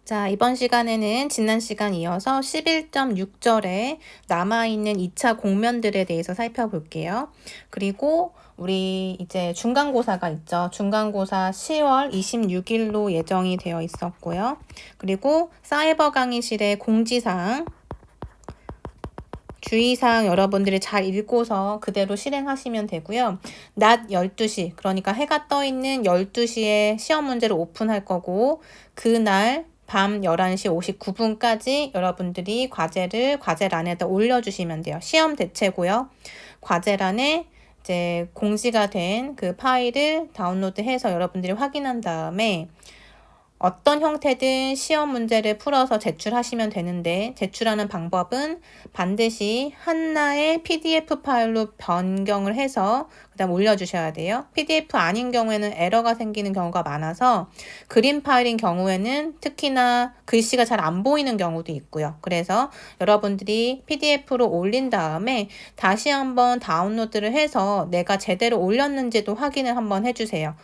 자, 이번 시간에는 지난 시간 이어서 11.6절에 남아있는 2차 공면들에 대해서 살펴볼게요. 그리고 우리 이제 중간고사가 있죠. 중간고사 10월 26일로 예정이 되어 있었고요. 그리고 사이버 강의실의 공지사항, 주의사항 여러분들이 잘 읽고서 그대로 실행하시면 되고요. 낮 12시, 그러니까 해가 떠 있는 12시에 시험 문제를 오픈할 거고, 그날 밤 11시 59분까지 여러분들이 과제란에다 올려주시면 돼요. 시험 대체고요. 과제란에 이제 공지가 된 그 파일을 다운로드해서 여러분들이 확인한 다음에 어떤 형태든 시험 문제를 풀어서 제출하시면 되는데, 제출하는 방법은 반드시 하나의 PDF 파일로 변경을 해서 그다음 올려주셔야 돼요. PDF 아닌 경우에는 에러가 생기는 경우가 많아서, 그림 파일인 경우에는 특히나 글씨가 잘 안 보이는 경우도 있고요. 그래서 여러분들이 PDF로 올린 다음에 다시 한번 다운로드를 해서 내가 제대로 올렸는지도 확인을 한번 해주세요.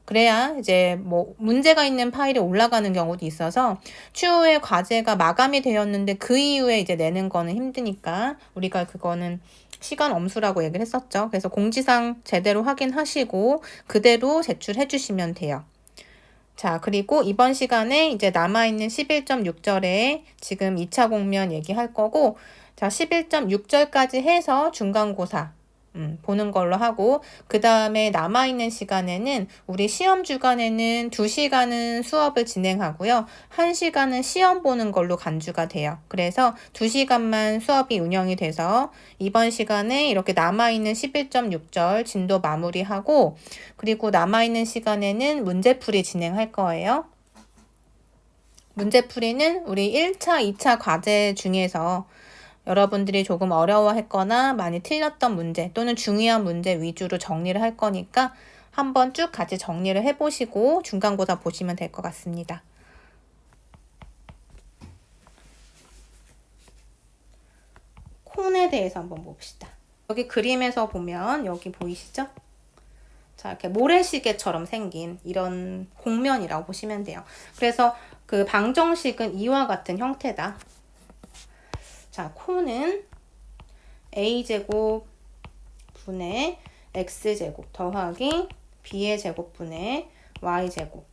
그래야 이제 뭐 문제가 있는 파일이 올라가는 경우도 있어서 추후에 과제가 마감이 되었는데 그 이후에 이제 내는 거는 힘드니까 우리가 그거는 시간 엄수라고 얘기를 했었죠. 그래서 공지사항 제대로 확인하시고 그대로 제출해 주시면 돼요. 자, 그리고 이번 시간에 이제 남아있는 11.6절에 지금 2차 공면 얘기할 거고, 자, 11.6절까지 해서 중간고사 보는 걸로 하고, 그 다음에 남아있는 시간에는 우리 시험 주간에는 2시간은 수업을 진행하고요. 1시간은 시험 보는 걸로 간주가 돼요. 그래서 2시간만 수업이 운영이 돼서 이번 시간에 이렇게 남아있는 11.6절 진도 마무리하고, 그리고 남아있는 시간에는 문제풀이 진행할 거예요. 문제풀이는 우리 1차, 2차 과제 중에서 여러분들이 조금 어려워했거나 많이 틀렸던 문제 또는 중요한 문제 위주로 정리를 할 거니까 한번 쭉 같이 정리를 해보시고 중간고사 보시면 될 것 같습니다. 콘에 대해서 한번 봅시다. 여기 그림에서 보면 여기 보이시죠? 자, 이렇게 모래시계처럼 생긴 이런 공면이라고 보시면 돼요. 그래서 그 방정식은 이와 같은 형태다. 자, 콘은 a제곱 분의 x제곱 더하기 b의 제곱분의 y제곱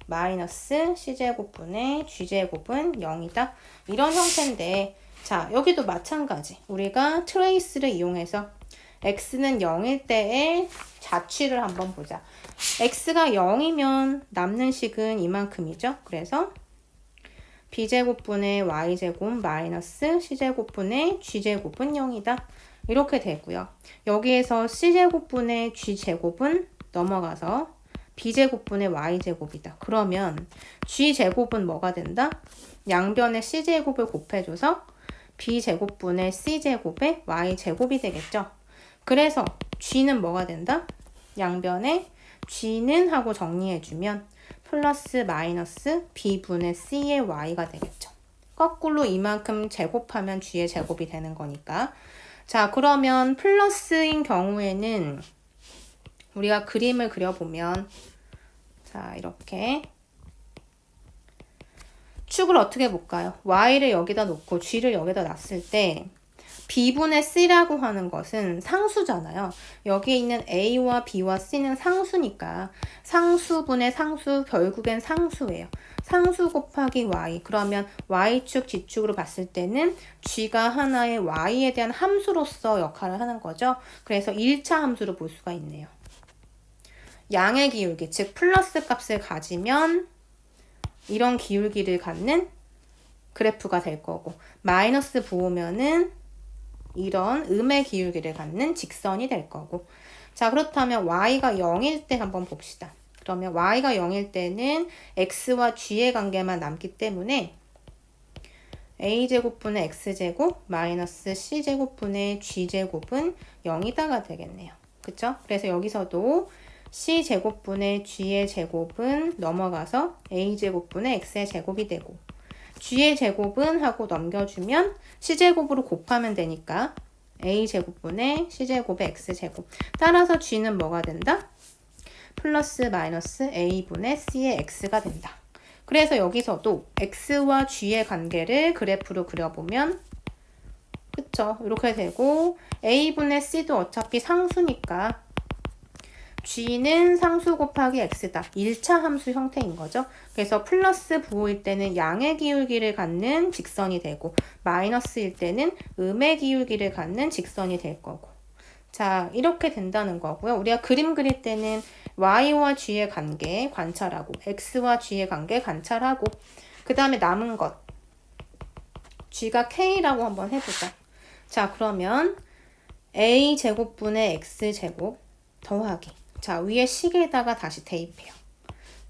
마이너스 c제곱 분의 g제곱은 0이다. 이런 형태인데, 자, 여기도 마찬가지. 우리가 트레이스를 이용해서 x는 0일 때의 자취를 한번 보자. x가 0이면 남는 식은 이만큼이죠. 그래서 b제곱분의 y제곱 마이너스 c제곱분의 g제곱은 0이다. 이렇게 되고요. 여기에서 c제곱분의 g제곱은 넘어가서 b제곱분의 y제곱이다. 그러면 g제곱은 뭐가 된다? 양변에 c제곱을 곱해줘서 b제곱분의 c제곱의 y제곱이 되겠죠. 그래서 g는 뭐가 된다? 양변에 g는 하고 정리해주면 플러스 마이너스 b분의 c의 y가 되겠죠. 거꾸로 이만큼 제곱하면 g의 제곱이 되는 거니까. 자, 그러면 플러스인 경우에는 우리가 그림을 그려보면, 자, 이렇게 축을 어떻게 볼까요? y를 여기다 놓고 g를 여기다 놨을 때 b분의 c라고 하는 것은 상수잖아요. 여기에 있는 a와 b와 c는 상수니까 상수분의 상수 결국엔 상수예요. 상수 곱하기 y. 그러면 y축, g축으로 봤을 때는 g가 하나의 y에 대한 함수로서 역할을 하는 거죠. 그래서 1차 함수로 볼 수가 있네요. 양의 기울기, 즉 플러스 값을 가지면 이런 기울기를 갖는 그래프가 될 거고, 마이너스 부으면은 이런 음의 기울기를 갖는 직선이 될 거고. 자, 그렇다면 y가 0일 때 한번 봅시다. 그러면 y가 0일 때는 x와 g의 관계만 남기 때문에 a제곱분의 x제곱 마이너스 c제곱분의 g제곱은 0이다가 되겠네요. 그쵸? 그래서 여기서도 c제곱분의 g의 제곱은 넘어가서 a제곱분의 x의 제곱이 되고, g의 제곱은 하고 넘겨주면 c제곱으로 곱하면 되니까 a제곱분의 c제곱의 x제곱. 따라서 g는 뭐가 된다? 플러스 마이너스 a분의 c의 x가 된다. 그래서 여기서도 x와 g의 관계를 그래프로 그려보면 그쵸? 이렇게 되고 a분의 c도 어차피 상수니까 g는 상수 곱하기 x다. 1차 함수 형태인 거죠. 그래서 플러스 부호일 때는 양의 기울기를 갖는 직선이 되고 마이너스일 때는 음의 기울기를 갖는 직선이 될 거고. 자, 이렇게 된다는 거고요. 우리가 그림 그릴 때는 y와 g의 관계 관찰하고 x와 g의 관계 관찰하고 그 다음에 남은 것 g가 k라고 한번 해보자. 자, 그러면 a제곱분의 x제곱 더하기 자, 위에 식에다가 다시 대입해요.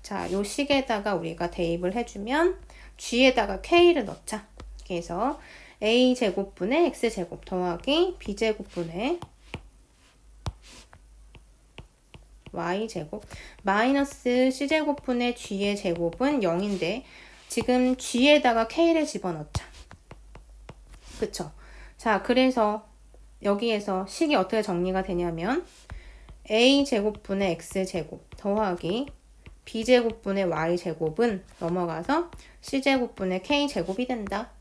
자, 요 식에다가 우리가 대입을 해주면 g에다가 k를 넣자. 그래서 a제곱분의 x제곱 더하기 b제곱분의 y제곱 마이너스 c제곱분의 g의 제곱은 0인데 지금 g에다가 k를 집어넣자. 그쵸? 자, 그래서 여기에서 식이 어떻게 정리가 되냐면 a제곱분의 x제곱 더하기 b제곱분의 y제곱은 넘어가서 c제곱분의 k제곱이 된다.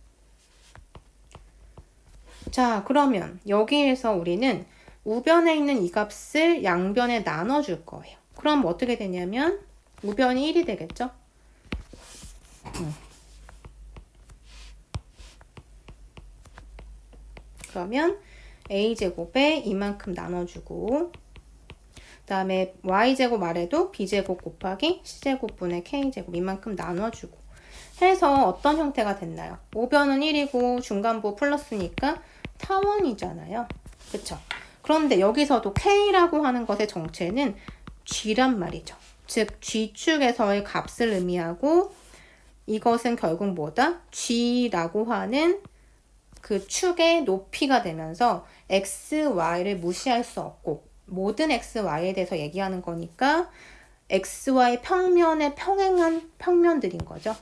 자, 그러면 여기에서 우리는 우변에 있는 이 값을 양변에 나눠줄 거예요. 그럼 어떻게 되냐면 우변이 1이 되겠죠? 그러면 a제곱에 이만큼 나눠주고 그 다음에 y제곱 아래도 b제곱 곱하기 c제곱분의 k제곱 이만큼 나눠주고 해서 어떤 형태가 됐나요? 우변은 1이고 중간부 플러스니까 타원이잖아요. 그쵸? 그런데 여기서도 k라고 하는 것의 정체는 g란 말이죠. 즉 g축에서의 값을 의미하고 이것은 결국 뭐다? g라고 하는 그 축의 높이가 되면서 x, y를 무시할 수 없고 모든 x, y에 대해서 얘기하는 거니까 x, y 평면에 평행한 평면들인 거죠.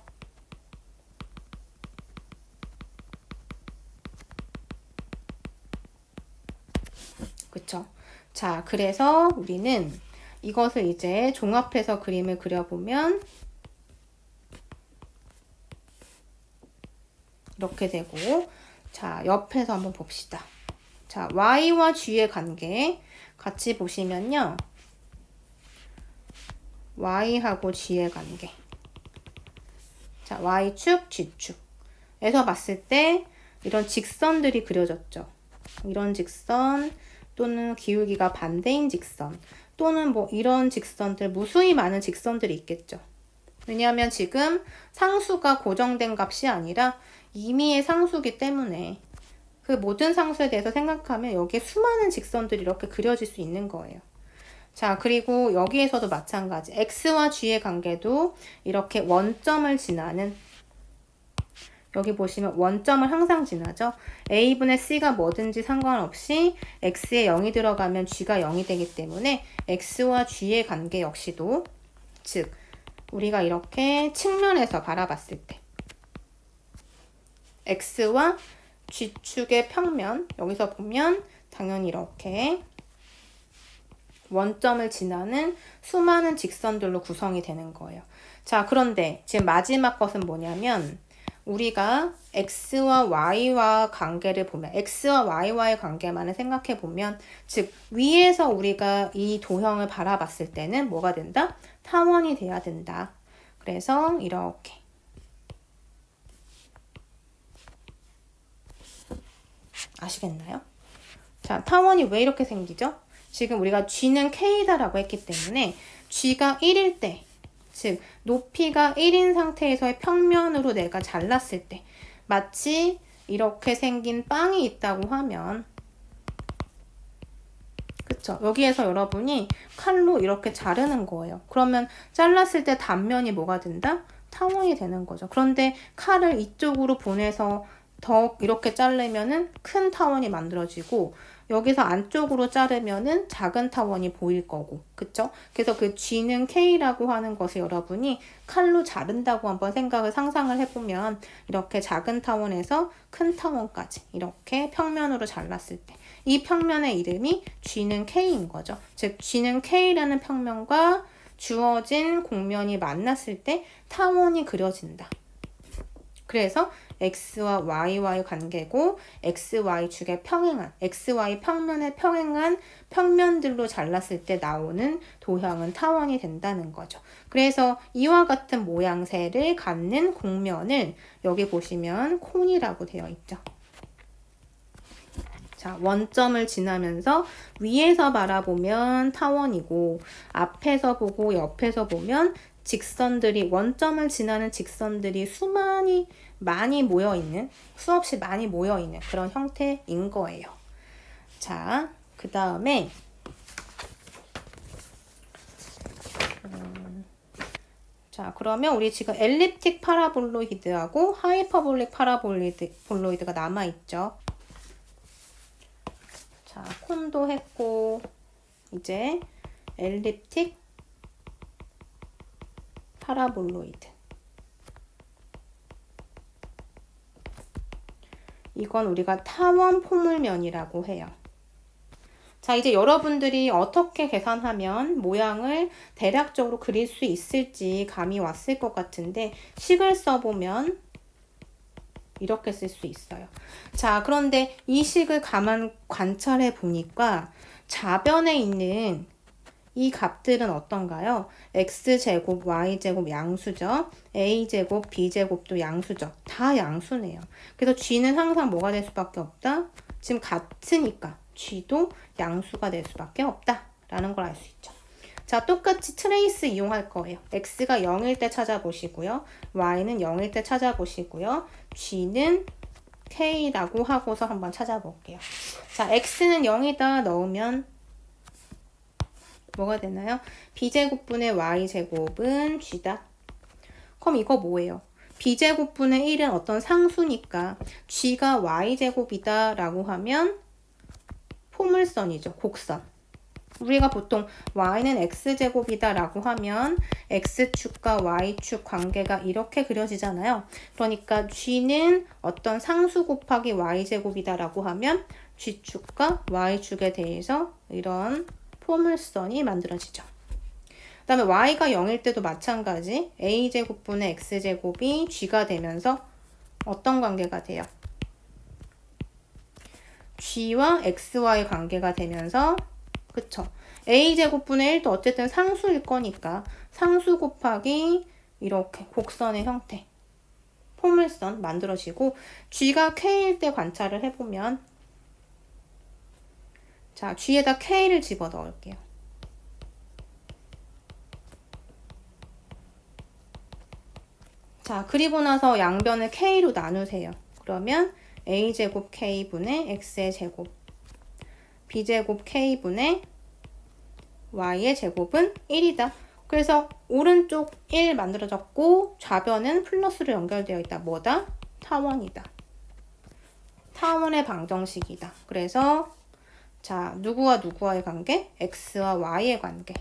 그쵸? 자, 그래서 우리는 이것을 이제 종합해서 그림을 그려보면 이렇게 되고 자, 옆에서 한번 봅시다. 자, y와 g의 관계 같이 보시면요. y하고 g의 관계. 자, y축, g축에서 봤을 때 이런 직선들이 그려졌죠. 이런 직선 또는 기울기가 반대인 직선 또는 뭐 이런 직선들, 무수히 많은 직선들이 있겠죠. 왜냐하면 지금 상수가 고정된 값이 아니라 임의의 상수기 때문에 그 모든 상수에 대해서 생각하면 여기에 수많은 직선들이 이렇게 그려질 수 있는 거예요. 자, 그리고 여기에서도 마찬가지. x와 g의 관계도 이렇게 원점을 지나는 여기 보시면 원점을 항상 지나죠. a분의 c가 뭐든지 상관없이 x에 0이 들어가면 g가 0이 되기 때문에 x와 g의 관계 역시도 즉 우리가 이렇게 측면에서 바라봤을 때 x와 g축의 평면 여기서 보면 당연히 이렇게 원점을 지나는 수많은 직선들로 구성이 되는 거예요. 자, 그런데 지금 마지막 것은 뭐냐면 우리가 x와 y와 관계를 보면 x와 y와의 관계만을 생각해 보면 즉 위에서 우리가 이 도형을 바라봤을 때는 뭐가 된다? 타원이 돼야 된다. 그래서 이렇게 아시겠나요? 자, 타원이 왜 이렇게 생기죠? 지금 우리가 g는 k다라고 했기 때문에 g가 1일 때 즉 높이가 1인 상태에서의 평면으로 내가 잘랐을 때 마치 이렇게 생긴 빵이 있다고 하면 그쵸? 여기에서 여러분이 칼로 이렇게 자르는 거예요. 그러면 잘랐을 때 단면이 뭐가 된다? 타원이 되는 거죠. 그런데 칼을 이쪽으로 보내서 더 이렇게 자르면은 큰 타원이 만들어지고 여기서 안쪽으로 자르면은 작은 타원이 보일 거고, 그쵸? 그래서 그 G는 K라고 하는 것을 여러분이 칼로 자른다고 한번 상상을 해보면 이렇게 작은 타원에서 큰 타원까지 이렇게 평면으로 잘랐을 때 이 평면의 이름이 G는 K인 거죠. 즉 G는 K라는 평면과 주어진 곡면이 만났을 때 타원이 그려진다. 그래서 x와 y와의 관계고 xy 축에 평행한 xy 평면에 평행한 평면들로 잘랐을 때 나오는 도형은 타원이 된다는 거죠. 그래서 이와 같은 모양새를 갖는 곡면을 여기 보시면 콘이라고 되어 있죠. 자, 원점을 지나면서 위에서 바라보면 타원이고 앞에서 보고 옆에서 보면 직선들이 원점을 지나는 직선들이 많이 모여있는 수없이 많이 모여있는 그런 형태인 거예요. 자, 그 다음에 자, 그러면 우리 지금 엘립틱 파라볼로이드하고 하이퍼볼릭 파라볼로이드가 남아있죠. 자, 콘도 했고 이제 엘립틱 파라볼로이드. 이건 우리가 타원 포물면이라고 해요. 자, 이제 여러분들이 어떻게 계산하면 모양을 대략적으로 그릴 수 있을지 감이 왔을 것 같은데 식을 써보면 이렇게 쓸 수 있어요. 자, 그런데 이 식을 가만 관찰해 보니까 좌변에 있는 이 값들은 어떤가요? x제곱, y제곱 양수죠. a제곱, b제곱도 양수죠. 다 양수네요. 그래서 g는 항상 뭐가 될 수밖에 없다? 지금 같으니까 g도 양수가 될 수밖에 없다. 라는 걸 알 수 있죠. 자, 똑같이 트레이스 이용할 거예요. x가 0일 때 찾아보시고요. y는 0일 때 찾아보시고요. g는 k라고 하고서 한번 찾아볼게요. 자, x는 0이다 넣으면 뭐가 되나요? b제곱분의 y제곱은 g다. 그럼 이거 뭐예요? b제곱분의 1은 어떤 상수니까 g가 y제곱이다 라고 하면 포물선이죠. 곡선. 우리가 보통 y는 x제곱이다 라고 하면 x축과 y축 관계가 이렇게 그려지잖아요. 그러니까 g는 어떤 상수 곱하기 y제곱이다 라고 하면 g축과 y축에 대해서 이런 포물선이 만들어지죠. 그 다음에 y가 0일 때도 마찬가지 a제곱분의 x제곱이 g가 되면서 어떤 관계가 돼요? g와 x와의 관계가 되면서 그쵸? a제곱분의 1도 어쨌든 상수일 거니까 상수 곱하기 이렇게 곡선의 형태 포물선 만들어지고 g가 k일 때 관찰을 해보면 자, g에다 k를 집어넣을게요. 자, 그리고 나서 양변을 k로 나누세요. 그러면 a제곱 k분의 x의 제곱 b제곱 k분의 y의 제곱은 1이다. 그래서 오른쪽 1 만들어졌고 좌변은 플러스로 연결되어 있다. 뭐다? 타원이다. 타원의 방정식이다. 그래서 자, 누구와 누구와의 관계? x와 y의 관계.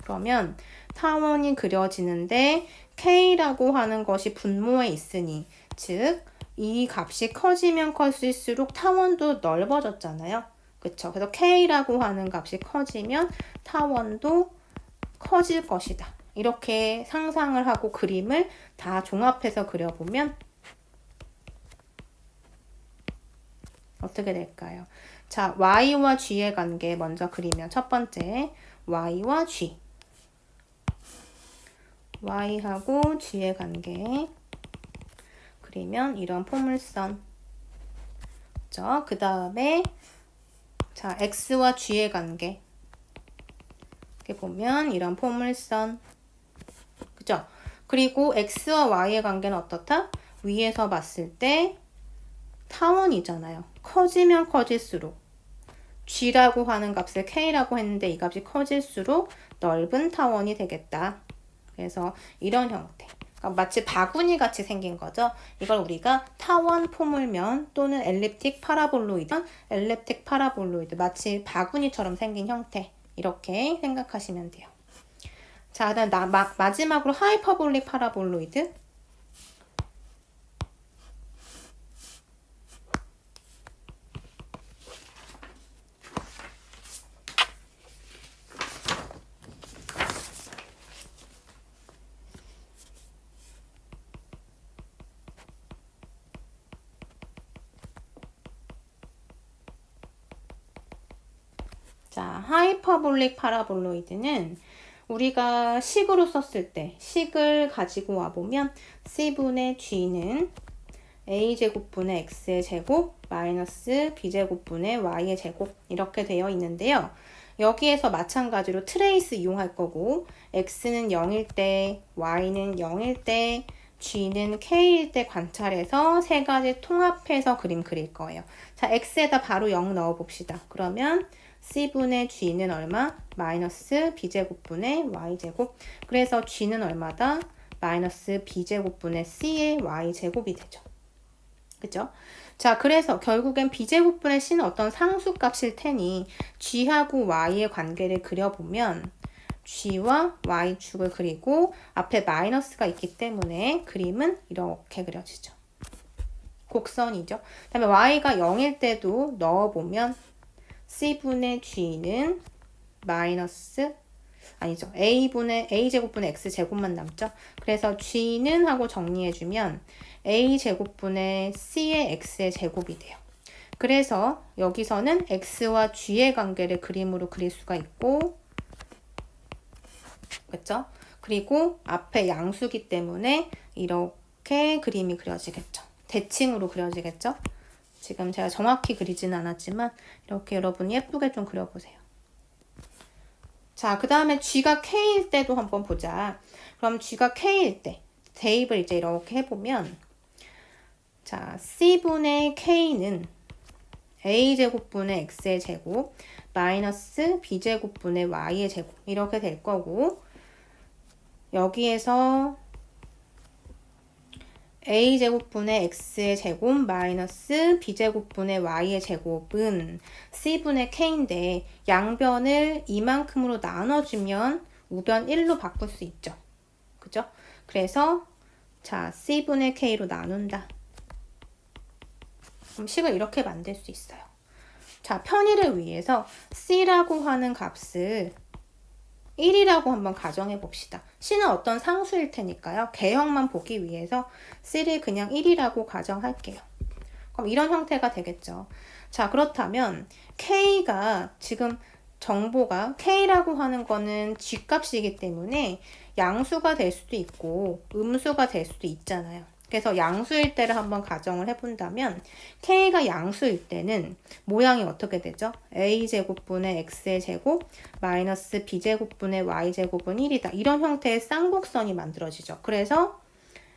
그러면 타원이 그려지는데 k라고 하는 것이 분모에 있으니 즉 이 값이 커지면 커질수록 타원도 넓어졌잖아요. 그쵸? 그래서 k라고 하는 값이 커지면 타원도 커질 것이다. 이렇게 상상을 하고 그림을 다 종합해서 그려보면 어떻게 될까요? 자, y와 g의 관계 먼저 그리면 첫 번째 y와 g y하고 g의 관계 그리면 이런 포물선 그 다음에 자, x와 g의 관계 이렇게 보면 이런 포물선 그죠? 그리고 x와 y의 관계는 어떻다? 위에서 봤을 때 타원이잖아요. 커지면 커질수록 g라고 하는 값을 k라고 했는데 이 값이 커질수록 넓은 타원이 되겠다. 그래서 이런 형태. 마치 바구니 같이 생긴 거죠. 이걸 우리가 타원 포물면 또는 엘립틱 파라볼로이드, 마치 바구니처럼 생긴 형태 이렇게 생각하시면 돼요. 자, 그다음 마지막으로 하이퍼볼릭 파라볼로이드. 자, 하이퍼볼릭 파라볼로이드는 우리가 식으로 썼을 때 식을 가지고 와보면 C분의 G는 A제곱분의 X의 제곱 마이너스 B제곱분의 Y의 제곱 이렇게 되어 있는데요. 여기에서 마찬가지로 트레이스 이용할 거고 X는 0일 때, Y는 0일 때, G는 K일 때 관찰해서 세 가지 통합해서 그림 그릴 거예요. 자, X에다 바로 0 넣어봅시다. 그러면 C분의 G는 얼마? 마이너스 B제곱분의 Y제곱. 그래서 G는 얼마다? 마이너스 B제곱분의 C의 Y제곱이 되죠. 그죠? 자, 그래서 결국엔 B제곱분의 C는 어떤 상수값일 테니 G하고 Y의 관계를 그려보면 G와 Y축을 그리고 앞에 마이너스가 있기 때문에 그림은 이렇게 그려지죠. 곡선이죠. 그 다음에 Y가 0일 때도 넣어보면 C분의 G는 마이너스 아니죠. A제곱분의 X제곱만 남죠. 그래서 G는 하고 정리해주면 A제곱분의 C의 X의 제곱이 돼요. 그래서 여기서는 X와 G의 관계를 그림으로 그릴 수가 있고 그렇죠? 그리고 앞에 양수기 때문에 이렇게 그림이 그려지겠죠. 대칭으로 그려지겠죠. 지금 제가 정확히 그리지는 않았지만 이렇게 여러분 예쁘게 좀 그려보세요. 자, 그 다음에 G가 K일 때도 한번 보자. 그럼 G가 K일 때 대입을 이제 이렇게 해보면 자, C분의 K는 A제곱분의 X의 제곱 마이너스 B제곱분의 Y의 제곱 이렇게 될 거고 여기에서 A제곱분의 X의 제곱 마이너스 B제곱분의 Y의 제곱은 C분의 K인데 양변을 이만큼으로 나눠주면 우변 1로 바꿀 수 있죠. 그죠? 그래서 자, C분의 K로 나눈다. 그럼 식을 이렇게 만들 수 있어요. 자, 편의를 위해서 C라고 하는 값을 1이라고 한번 가정해 봅시다. C는 어떤 상수일 테니까요. 개형만 보기 위해서 C를 그냥 1이라고 가정할게요. 그럼 이런 형태가 되겠죠. 자, 그렇다면 K가 지금 정보가 K라고 하는 거는 G값이기 때문에 양수가 될 수도 있고 음수가 될 수도 있잖아요. 그래서 양수일 때를 한번 가정을 해본다면 K가 양수일 때는 모양이 어떻게 되죠? A제곱분의 X의 제곱 마이너스 B제곱분의 Y제곱은 1이다. 이런 형태의 쌍곡선이 만들어지죠. 그래서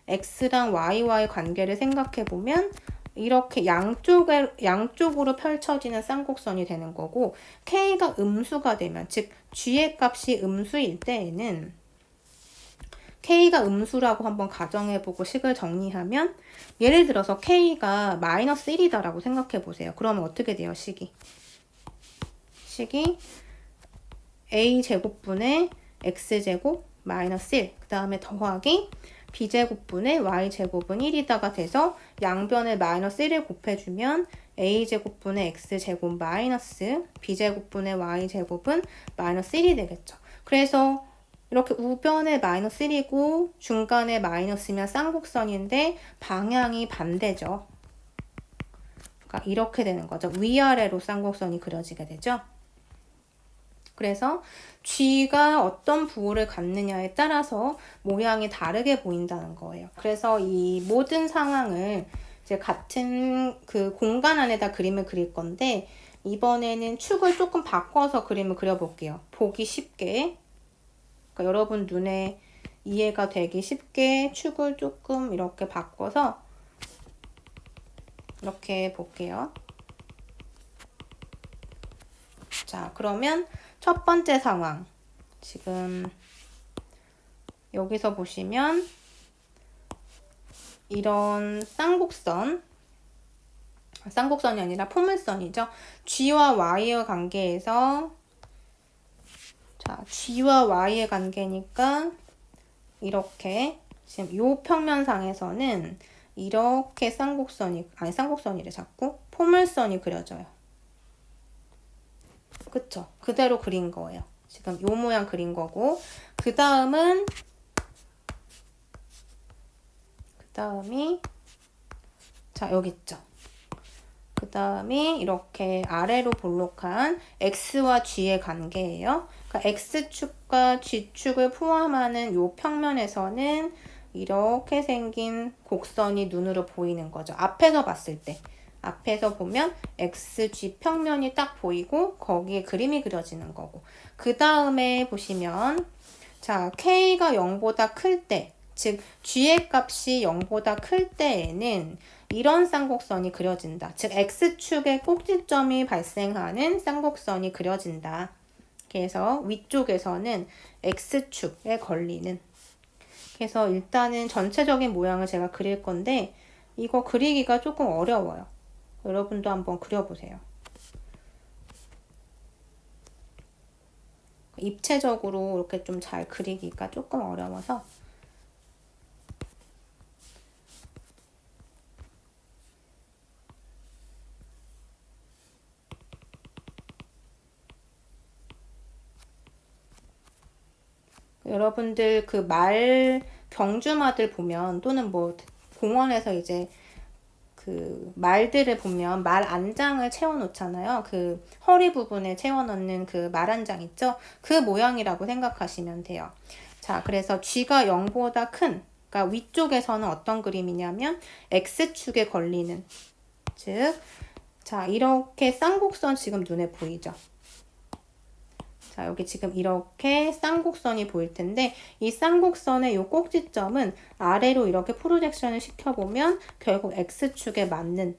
X랑 Y와의 관계를 생각해보면 이렇게 양쪽으로 펼쳐지는 쌍곡선이 되는 거고 K가 음수가 되면 즉 G의 값이 음수일 때에는 K가 음수라고 한번 가정해보고 식을 정리하면 예를 들어서 K가 마이너스 1이다라고 생각해보세요. 그러면 어떻게 돼요? 식이 A제곱분의 X제곱 마이너스 1 그 다음에 더하기 B제곱분의 Y제곱은 1이다가 돼서 양변에 마이너스 1을 곱해주면 A제곱분의 X제곱 마이너스 B제곱분의 Y제곱은 마이너스 1이 되겠죠. 그래서 이렇게 우변에 마이너스 1이고 중간에 마이너스면 쌍곡선인데 방향이 반대죠. 그러니까 이렇게 되는 거죠. 위아래로 쌍곡선이 그려지게 되죠. 그래서 G가 어떤 부호를 갖느냐에 따라서 모양이 다르게 보인다는 거예요. 그래서 이 모든 상황을 이제 같은 그 공간 안에다 그림을 그릴 건데 이번에는 축을 조금 바꿔서 그림을 그려볼게요. 보기 쉽게. 그러니까 여러분 눈에 이해가 되기 쉽게 축을 조금 이렇게 바꿔서 이렇게 볼게요. 자, 그러면 첫 번째 상황. 지금 여기서 보시면 이런 쌍곡선이 아니라 포물선이죠. G와 Y의 관계에서 자, G와 Y의 관계니까 이렇게 지금 요 평면상에서는 이렇게 쌍곡선이래 자꾸 포물선이 그려져요. 그쵸? 그대로 그린 거예요. 지금 요 모양 그린 거고 그 다음이 자 여기 있죠. 그 그 다음에 이렇게 아래로 볼록한 x와 g의 관계예요. 그러니까 x축과 g축을 포함하는 이 평면에서는 이렇게 생긴 곡선이 눈으로 보이는 거죠. 앞에서 봤을 때. 앞에서 보면 XG 평면이 딱 보이고 거기에 그림이 그려지는 거고. 그 다음에 보시면 자, K가 0보다 클 때, 즉 G의 값이 0보다 클 때에는 이런 쌍곡선이 그려진다. 즉 X축의 꼭지점이 발생하는 쌍곡선이 그려진다. 그래서 위쪽에서는 X축에 걸리는. 그래서 일단은 전체적인 모양을 제가 그릴 건데 이거 그리기가 조금 어려워요. 여러분도 한번 그려보세요. 입체적으로 이렇게 좀 잘 그리기가 조금 어려워서 여러분들 그 말 경주마들 보면 또는 뭐 공원에서 이제 그 말들을 보면 말 안장을 채워 놓잖아요. 그 허리 부분에 채워 넣는 그 말 안장 있죠? 그 모양이라고 생각하시면 돼요. 자, 그래서 G가 0보다 큰, 그러니까 위쪽에서는 어떤 그림이냐면 X축에 걸리는, 즉, 자, 이렇게 쌍곡선 지금 눈에 보이죠? 자, 여기 지금 이렇게 쌍곡선이 보일 텐데 이 쌍곡선의 이 꼭지점은 아래로 이렇게 프로젝션을 시켜보면 결국 X축에 맞는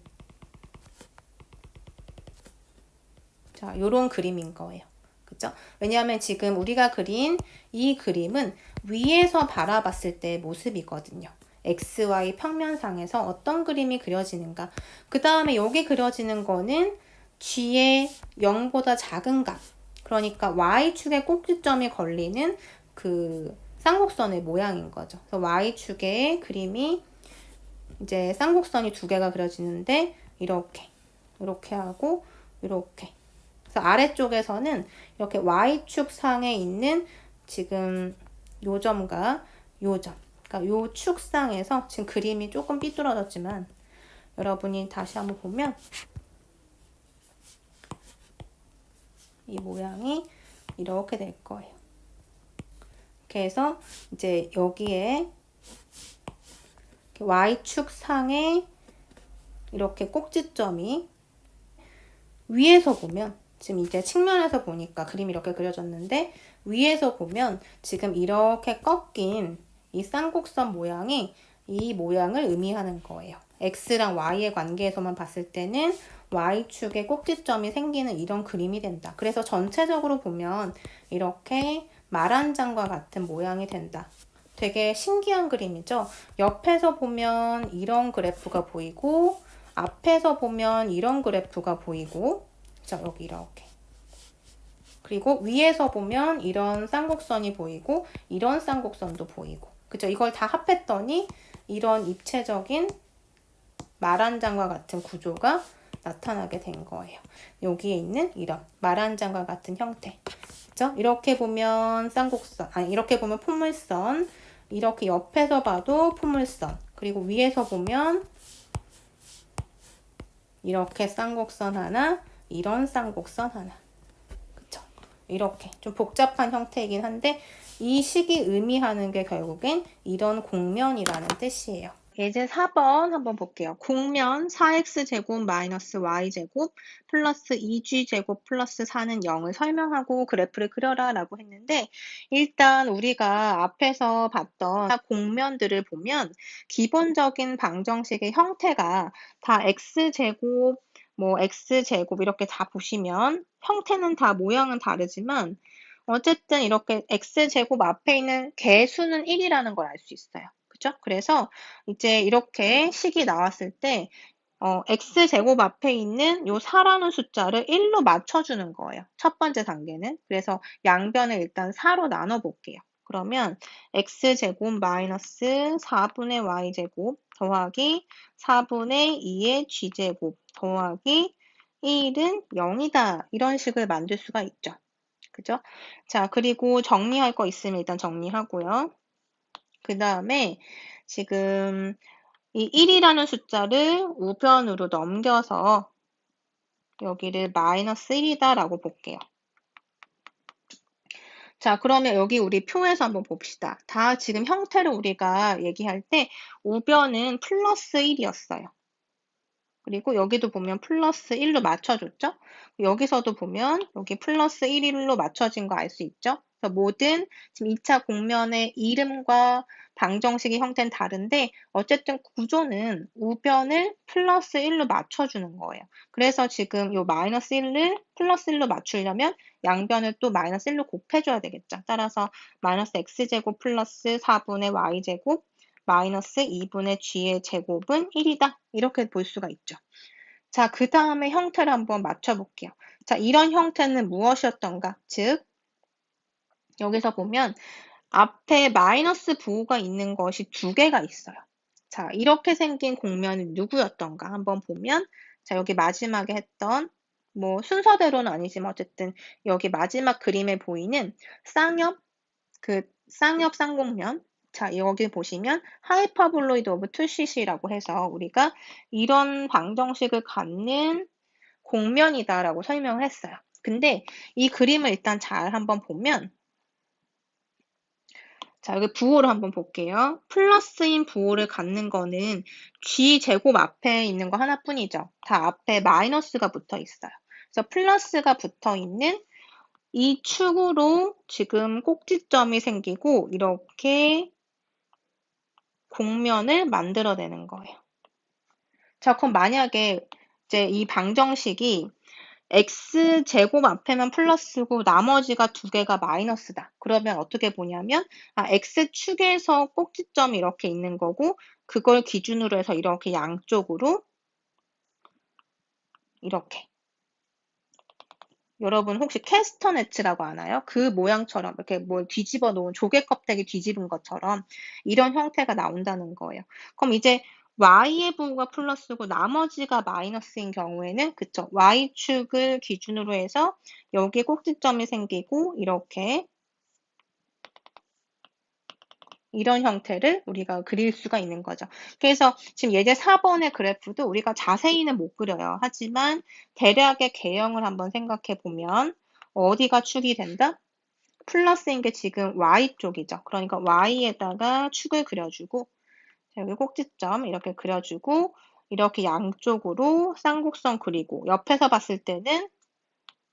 자, 요런 그림인 거예요. 그죠? 왜냐하면 지금 우리가 그린 이 그림은 위에서 바라봤을 때의 모습이거든요. XY 평면상에서 어떤 그림이 그려지는가. 그 다음에 여기 그려지는 거는 G의 0보다 작은 값. 그러니까 Y축의 꼭지점이 걸리는 그 쌍곡선의 모양인 거죠. 그래서 Y축의 그림이 이제 쌍곡선이 두 개가 그려지는데 이렇게 하고 이렇게. 그래서 아래쪽에서는 이렇게 Y축 상에 있는 지금 요 점과 요 점. 그러니까 요 축상에서 지금 그림이 조금 삐뚤어졌지만 여러분이 다시 한번 보면 이 모양이 이렇게 될 거예요. 그래서 이제 여기에 Y축 상에 이렇게 꼭지점이 위에서 보면 지금 이제 측면에서 보니까 그림이 이렇게 그려졌는데 위에서 보면 지금 이렇게 꺾인 이 쌍곡선 모양이 이 모양을 의미하는 거예요. X랑 Y의 관계에서만 봤을 때는 Y축에 꼭지점이 생기는 이런 그림이 된다. 그래서 전체적으로 보면 이렇게 말 한 장과 같은 모양이 된다. 되게 신기한 그림이죠. 옆에서 보면 이런 그래프가 보이고 앞에서 보면 이런 그래프가 보이고 자, 여기 이렇게. 그리고 위에서 보면 이런 쌍곡선이 보이고 이런 쌍곡선도 보이고 그죠? 이걸 다 합했더니 이런 입체적인 말 한 장과 같은 구조가 나타나게 된 거예요. 여기에 있는 이런 말 한 장과 같은 형태. 그죠? 이렇게 보면 쌍곡선, 아니 이렇게 보면 포물선, 이렇게 옆에서 봐도 포물선, 그리고 위에서 보면 이렇게 쌍곡선 하나, 이런 쌍곡선 하나. 그쵸? 이렇게 좀 복잡한 형태이긴 한데 이 식이 의미하는 게 결국엔 이런 곡면이라는 뜻이에요. 예제 4번 한번 볼게요. 곡면 4x제곱 마이너스 y제곱 플러스 2g제곱 플러스 4는 0을 설명하고 그래프를 그려라 라고 했는데 일단 우리가 앞에서 봤던 곡면들을 보면 기본적인 방정식의 형태가 다 x제곱 뭐 x제곱 이렇게 다 보시면 형태는 다 모양은 다르지만 어쨌든 이렇게 x제곱 앞에 있는 개수는 1이라는 걸 알 수 있어요. 그죠? 그래서 이제 이렇게 식이 나왔을 때 x제곱 앞에 있는 요 4라는 숫자를 1로 맞춰주는 거예요. 첫 번째 단계는. 그래서 양변을 일단 4로 나눠 볼게요. 그러면 x제곱 마이너스 4분의 y제곱 더하기 4분의 2의 g제곱 더하기 1은 0이다. 이런 식을 만들 수가 있죠. 그죠? 자, 그리고 정리할 거 있으면 일단 정리하고요. 그 다음에 지금 이 1이라는 숫자를 우변으로 넘겨서 여기를 마이너스 1이다 라고 볼게요. 자, 그러면 여기 우리 표에서 한번 봅시다. 다 지금 형태를 우리가 얘기할 때 우변은 플러스 1이었어요. 그리고 여기도 보면 플러스 1로 맞춰줬죠? 여기서도 보면 여기 플러스 1로 맞춰진 거 알 수 있죠? 그래서 모든 지금 2차 공면의 이름과 방정식의 형태는 다른데 어쨌든 구조는 우변을 플러스 1로 맞춰주는 거예요. 그래서 지금 이 마이너스 1을 플러스 1로 맞추려면 양변을 또 마이너스 1로 곱해줘야 되겠죠. 따라서 마이너스 x제곱 플러스 4분의 y제곱 마이너스 2분의 g의 제곱은 1이다. 이렇게 볼 수가 있죠. 자, 그 다음에 형태를 한번 맞춰볼게요. 자, 이런 형태는 무엇이었던가? 즉, 여기서 보면 앞에 마이너스 부호가 있는 것이 두 개가 있어요. 자, 이렇게 생긴 공면은 누구였던가? 한번 보면, 자, 여기 마지막에 했던, 뭐, 순서대로는 아니지만 어쨌든 여기 마지막 그림에 보이는 쌍엽, 쌍엽 쌍곡면, 자, 여기 보시면 하이퍼볼로이드 오브 투시시라고 해서 우리가 이런 방정식을 갖는 공면이다라고 설명을 했어요. 근데 이 그림을 일단 잘 한번 보면, 자, 여기 부호를 한번 볼게요. 플러스인 부호를 갖는 거는 G제곱 앞에 있는 거 하나뿐이죠. 다 앞에 마이너스가 붙어 있어요. 그래서 플러스가 붙어 있는 이 축으로 지금 꼭지점이 생기고 이렇게 공면을 만들어내는 거예요. 자, 그럼 만약에 이제 이 방정식이 x제곱 앞에만 플러스고 나머지가 두 개가 마이너스다. 그러면 어떻게 보냐면 x축에서 꼭지점이 이렇게 있는 거고 그걸 기준으로 해서 이렇게 양쪽으로 이렇게 여러분 혹시 캐스터네츠라고 아나요? 그 모양처럼 이렇게 뭘 뒤집어 놓은 조개 껍데기 뒤집은 것처럼 이런 형태가 나온다는 거예요. 그럼 이제 y의 부호가 플러스고 나머지가 마이너스인 경우에는 그쵸? y축을 기준으로 해서 여기에 꼭지점이 생기고 이렇게 이런 형태를 우리가 그릴 수가 있는 거죠. 그래서 지금 예제 4번의 그래프도 우리가 자세히는 못 그려요. 하지만 대략의 개형을 한번 생각해 보면 어디가 축이 된다? 플러스인 게 지금 y쪽이죠. 그러니까 y에다가 축을 그려주고 여기 꼭지점 이렇게 그려주고 이렇게 양쪽으로 쌍곡선 그리고 옆에서 봤을 때는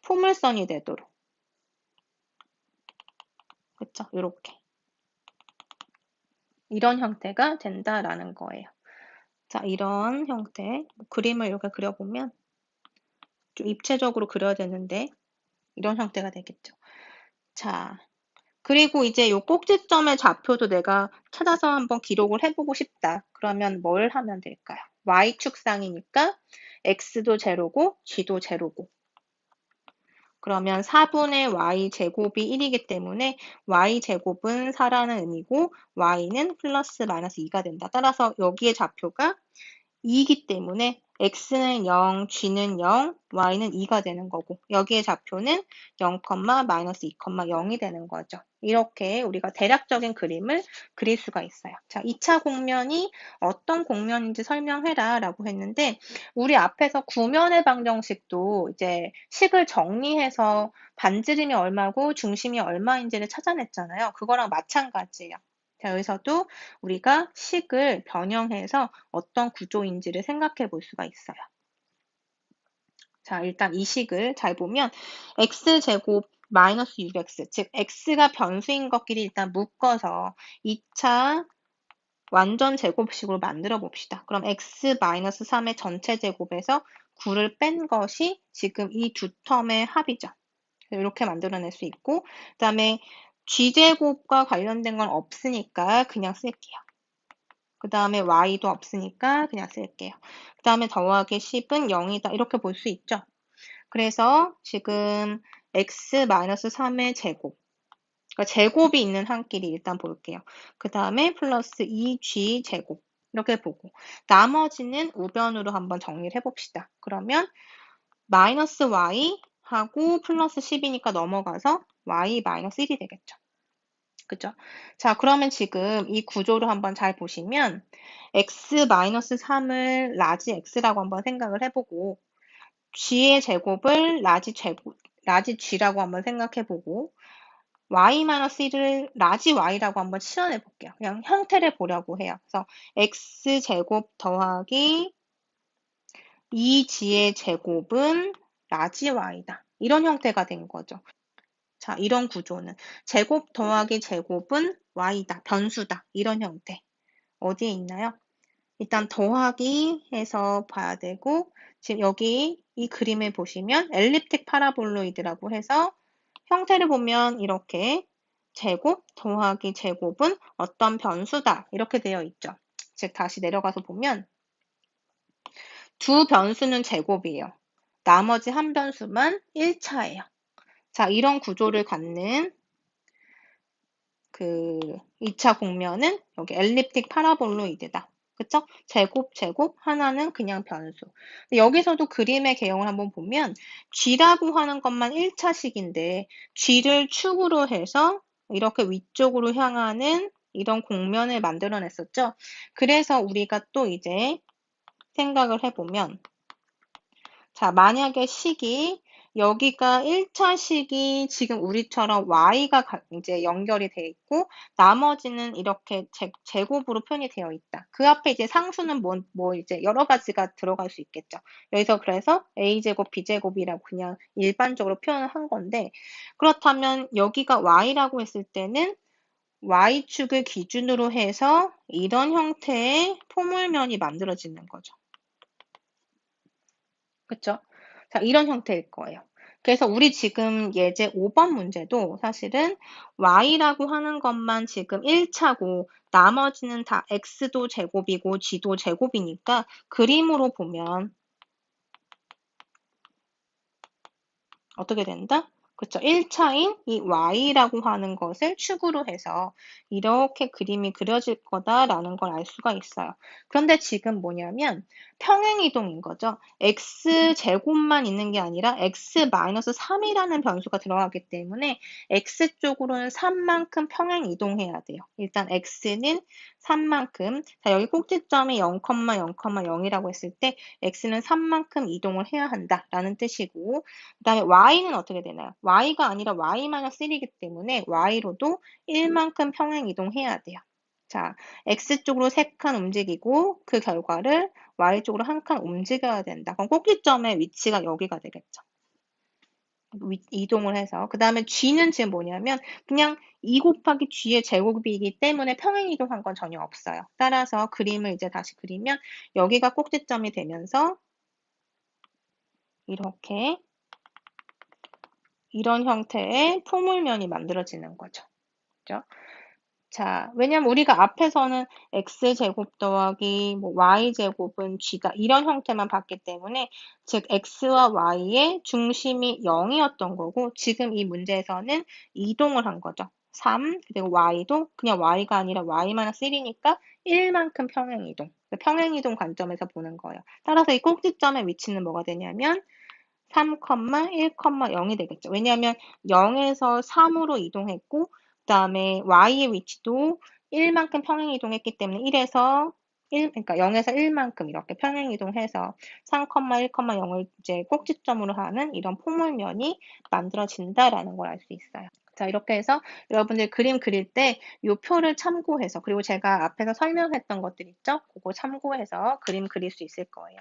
포물선이 되도록 그쵸? 이렇게 이런 형태가 된다라는 거예요. 자, 이런 형태 그림을 이렇게 그려보면 좀 입체적으로 그려야 되는데 이런 형태가 되겠죠. 자, 그리고 이제 요 꼭지점의 좌표도 내가 찾아서 한번 기록을 해보고 싶다. 그러면 뭘 하면 될까요? y축상이니까 x도 제로고 g도 제로고 그러면 4분의 y제곱이 1이기 때문에 y제곱은 4라는 의미고 y는 플러스 마이너스 2가 된다. 따라서 여기의 좌표가 2이기 때문에 x는 0, g는 0, y는 2가 되는 거고 여기의 좌표는 0, 마이너스 2, 0이 되는 거죠. 이렇게 우리가 대략적인 그림을 그릴 수가 있어요. 자, 2차 공면이 어떤 공면인지 설명해라 라고 했는데 우리 앞에서 구면의 방정식도 이제 식을 정리해서 반지름이 얼마고 중심이 얼마인지를 찾아냈잖아요. 그거랑 마찬가지예요. 자, 여기서도 우리가 식을 변형해서 어떤 구조인지를 생각해 볼 수가 있어요. 자, 일단 이 식을 잘 보면 x제곱 마이너스 6x, 즉 x가 변수인 것끼리 일단 묶어서 2차 완전 제곱식으로 만들어 봅시다. 그럼 x 마이너스 3의 전체 제곱에서 9를 뺀 것이 지금 이 두 텀의 합이죠. 이렇게 만들어낼 수 있고 그 다음에 g제곱과 관련된 건 없으니까 그냥 쓸게요. 그 다음에 y도 없으니까 그냥 쓸게요. 그 다음에 더하기 10은 0이다. 이렇게 볼 수 있죠. 그래서 지금 x-3의 제곱. 그러니까 제곱이 있는 한끼리 일단 볼게요. 그 다음에 플러스 2g 제곱. 이렇게 보고. 나머지는 우변으로 한번 정리를 해봅시다. 그러면 마이너스 y 하고 플러스 10이니까 넘어가서 y 마이너스 1이 되겠죠. 그죠? 자, 그러면 지금 이 구조를 한번 잘 보시면 x-3을 라지 x라고 한번 생각을 해보고 g의 제곱을 라지 g라고 한번 생각해보고 y-1을 라지 y라고 한번 치환해 볼게요. 그냥 형태를 보려고 해요. 그래서 x제곱 더하기 2g의 제곱은 라지 y다. 이런 형태가 된 거죠. 자, 이런 구조는 제곱 더하기 제곱은 y다. 변수다. 이런 형태. 어디에 있나요? 일단 더하기 해서 봐야 되고 지금 여기 이 그림을 보시면 엘립틱 파라볼로이드라고 해서 형태를 보면 이렇게 제곱 더하기 제곱은 어떤 변수다. 이렇게 되어 있죠. 즉 다시 내려가서 보면 두 변수는 제곱이에요. 나머지 한 변수만 1차예요. 자, 이런 구조를 갖는 그 2차 공면은 여기 엘립틱 파라볼로이드다. 그쵸? 제곱, 하나는 그냥 변수. 여기서도 그림의 개형을 한번 보면 G라고 하는 것만 1차식인데 G를 축으로 해서 이렇게 위쪽으로 향하는 이런 공면을 만들어냈었죠. 그래서 우리가 또 이제 생각을 해보면 자, 만약에 식이 여기가 1차 식이 지금 우리처럼 y가 이제 연결이 돼 있고 나머지는 이렇게 제곱으로 표현이 되어 있다. 그 앞에 이제 상수는 뭐 이제 여러 가지가 들어갈 수 있겠죠. 여기서 그래서 a제곱, b제곱이라고 그냥 일반적으로 표현을 한 건데 그렇다면 여기가 y라고 했을 때는 y축을 기준으로 해서 이런 형태의 포물면이 만들어지는 거죠. 그쵸? 자, 이런 형태일 거예요. 그래서 우리 지금 예제 5번 문제도 사실은 y라고 하는 것만 지금 1차고 나머지는 다 x도 제곱이고 g도 제곱이니까 그림으로 보면 어떻게 된다? 그쵸. 1차인 이 y라고 하는 것을 축으로 해서 이렇게 그림이 그려질 거다라는 걸 알 수가 있어요. 그런데 지금 뭐냐면 평행이동인 거죠. x제곱만 있는 게 아니라 x-3이라는 변수가 들어가기 때문에 x쪽으로는 3만큼 평행이동해야 돼요. 일단 x는 3만큼, 자, 여기 꼭지점이 0,0,0이라고 했을 때 x는 3만큼 이동을 해야 한다라는 뜻이고 그 다음에 y는 어떻게 되나요? y가 아니라 y-1이기 때문에 y로도 1만큼 평행 이동해야 돼요. 자, x쪽으로 3칸 움직이고 그 결과를 y쪽으로 1칸 움직여야 된다. 그럼 꼭지점의 위치가 여기가 되겠죠. 이동을 해서 그 다음에 g는 지금 뭐냐면 그냥 2 곱하기 g의 제곱이기 때문에 평행 이동한 건 전혀 없어요. 따라서 그림을 이제 다시 그리면 여기가 꼭지점이 되면서 이렇게 이런 형태의 포물면이 만들어지는 거죠. 그죠? 자, 왜냐면 우리가 앞에서는 x제곱 더하기 뭐 y제곱은 g다 이런 형태만 봤기 때문에 즉 x와 y의 중심이 0이었던 거고 지금 이 문제에서는 이동을 한 거죠. 3 그리고 y도 그냥 y가 아니라 y-1이니까 1만큼 평행이동. 평행이동 관점에서 보는 거예요. 따라서 이 꼭지점의 위치는 뭐가 되냐면 3,1,0이 되겠죠. 왜냐하면 0에서 3으로 이동했고 그 다음에 y의 위치도 1만큼 평행 이동했기 때문에 1에서 1, 그러니까 0에서 1만큼 이렇게 평행 이동해서 3,1,0을 이제 꼭지점으로 하는 이런 포물면이 만들어진다라는 걸 알 수 있어요. 자, 이렇게 해서 여러분들 그림 그릴 때 이 표를 참고해서 그리고 제가 앞에서 설명했던 것들 있죠? 그거 참고해서 그림 그릴 수 있을 거예요.